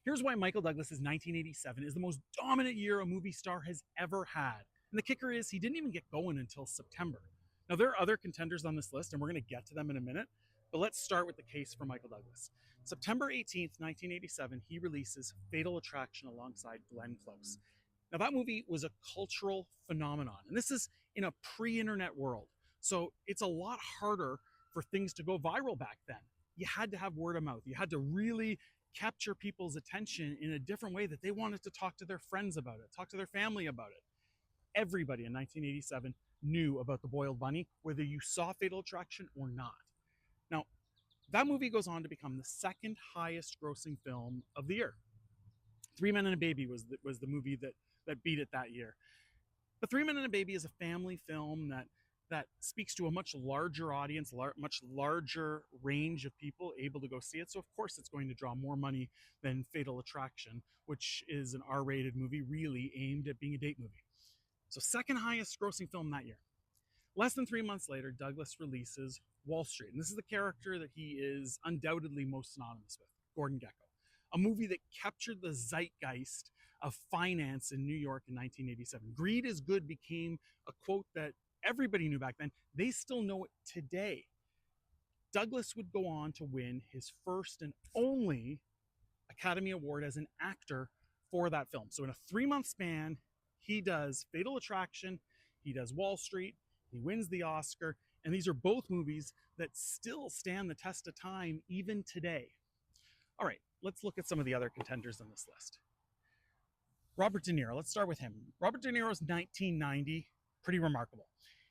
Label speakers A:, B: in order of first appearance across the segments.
A: Here's why Michael Douglas's 1987 is the most dominant year a movie star has ever had. And the kicker is he didn't even get going until September. Now, there are other contenders on this list, and we're going to get to them in a minute, but let's start with the case for Michael Douglas. September 18th, 1987, he releases Fatal Attraction alongside Glenn Close. Now, that movie was a cultural phenomenon, and this is in a pre internet world. So it's a lot harder for things to go viral back then. You had to have word of mouth. You had to really capture people's attention in a different way that they wanted to talk to their friends about it, talk to their family about it. Everybody in 1987 knew about the boiled bunny, whether you saw Fatal Attraction or not. Now, that movie goes on to become the second highest grossing film of the year. Three Men and a Baby was the movie that beat it that year. But Three Men and a Baby is a family film that speaks to a much larger audience, much larger range of people able to go see it. So of course it's going to draw more money than Fatal Attraction, which is an R-rated movie really aimed at being a date movie. So second highest grossing film that year. Less than 3 months later, Douglas releases Wall Street. And this is the character that he is undoubtedly most synonymous with, Gordon Gekko. A movie that captured the zeitgeist of finance in New York in 1987. Greed is good became a quote that everybody knew back then. They still know it today. Douglas would go on to win his first and only Academy Award as an actor for that film. So in a 3 month span, he does Fatal Attraction, he does Wall Street, he wins the Oscar, and these are both movies that still stand the test of time even today. All right, let's look at some of the other contenders on this list. Robert De Niro, let's start with him. Robert De Niro's 1990, pretty remarkable.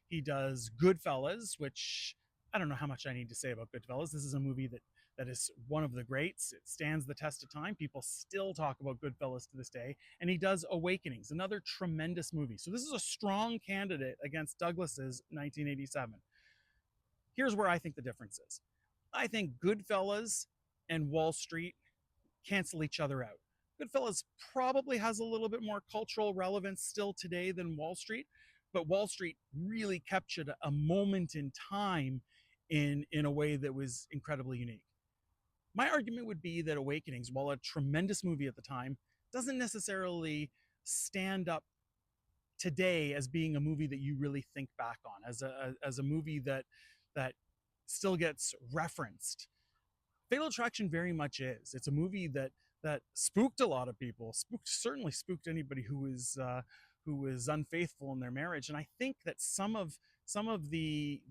A: He does Goodfellas, which I don't know how much I need to say about Goodfellas. This is a movie that is one of the greats. It stands the test of time. People still talk about Goodfellas to this day. And he does Awakenings, another tremendous movie. So this is a strong candidate against Douglas's 1987. Here's where I think the difference is. I think Goodfellas and Wall Street cancel each other out. Goodfellas probably has a little bit more cultural relevance still today than Wall Street, but Wall Street really captured a moment in time in a way that was incredibly unique. My argument would be that Awakenings, while a tremendous movie at the time, doesn't necessarily stand up today as being a movie that you really think back on, as a movie that still gets referenced. Fatal Attraction very much is. It's a movie that spooked a lot of people. Certainly spooked anybody who was unfaithful in their marriage. And I think that some of the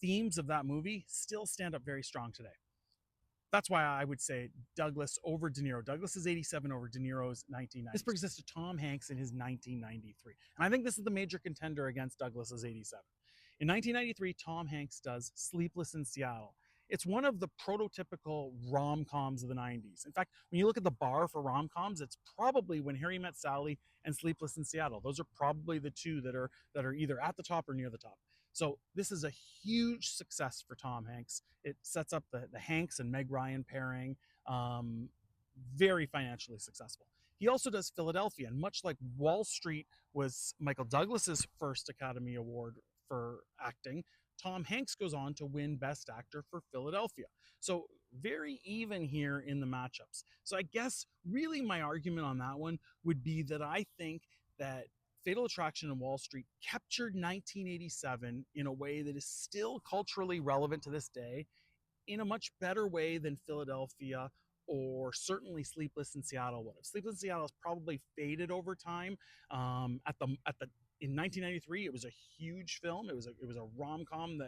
A: themes of that movie still stand up very strong today. That's why I would say Douglas over De Niro. Douglas is 87 over De Niro's 1990. This brings us to Tom Hanks in his 1993. And I think this is the major contender against Douglas's 87. In 1993, Tom Hanks does Sleepless in Seattle. It's one of the prototypical rom-coms of the 90s. In fact, when you look at the bar for rom-coms, it's probably When Harry Met Sally and Sleepless in Seattle. Those are probably the two that are either at the top or near the top. So this is a huge success for Tom Hanks. It sets up the Hanks and Meg Ryan pairing. Very financially successful. He also does Philadelphia, and much like Wall Street was Michael Douglas's first Academy Award for acting, Tom Hanks goes on to win Best Actor for Philadelphia. So very even here in the matchups. So I guess really my argument on that one would be that I think that Fatal Attraction and Wall Street captured 1987 in a way that is still culturally relevant to this day, in a much better way than Philadelphia or certainly Sleepless in Seattle would have. Sleepless in Seattle has probably faded over time. At the in 1993, it was a huge film. It was a rom-com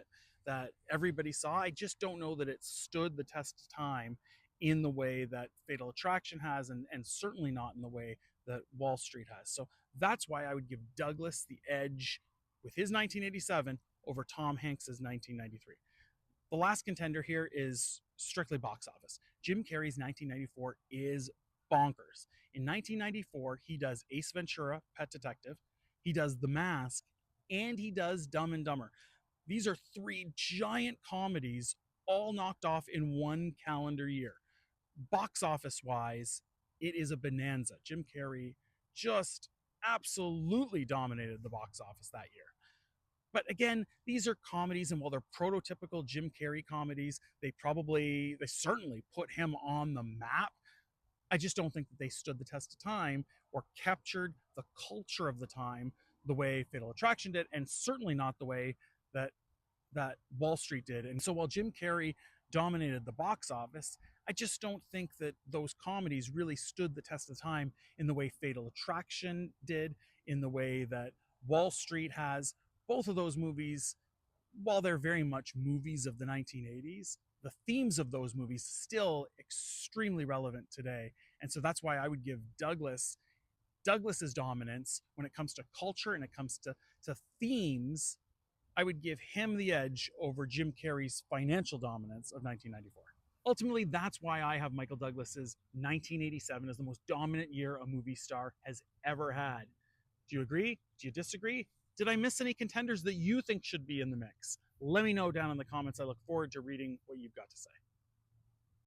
A: that everybody saw. I just don't know that it stood the test of time in the way that Fatal Attraction has, and certainly not in the way that Wall Street has. So that's why I would give Douglas the edge with his 1987 over Tom Hanks's 1993. The last contender here is strictly box office. Jim Carrey's 1994 is bonkers. In 1994, he does Ace Ventura, Pet Detective, he does The Mask, and he does Dumb and Dumber. These are three giant comedies all knocked off in one calendar year. Box office wise, it is a bonanza. Jim Carrey just absolutely dominated the box office that year. But again, these are comedies, and while they're prototypical Jim Carrey comedies, they certainly put him on the map. I just don't think that they stood the test of time or captured the culture of the time the way Fatal Attraction did, and certainly not the way that Wall Street did. And so while Jim Carrey dominated the box office, I just don't think that those comedies really stood the test of time in the way Fatal Attraction did, in the way that Wall Street has. Both of those movies, while they're very much movies of the 1980s, the themes of those movies still extremely relevant today. And so that's why I would give Douglas's dominance when it comes to culture and it comes to themes. I would give him the edge over Jim Carrey's financial dominance of 1994. Ultimately, that's why I have Michael Douglas's 1987 as the most dominant year a movie star has ever had. Do you agree? Do you disagree? Did I miss any contenders that you think should be in the mix? Let me know down in the comments. I look forward to reading what you've got to say.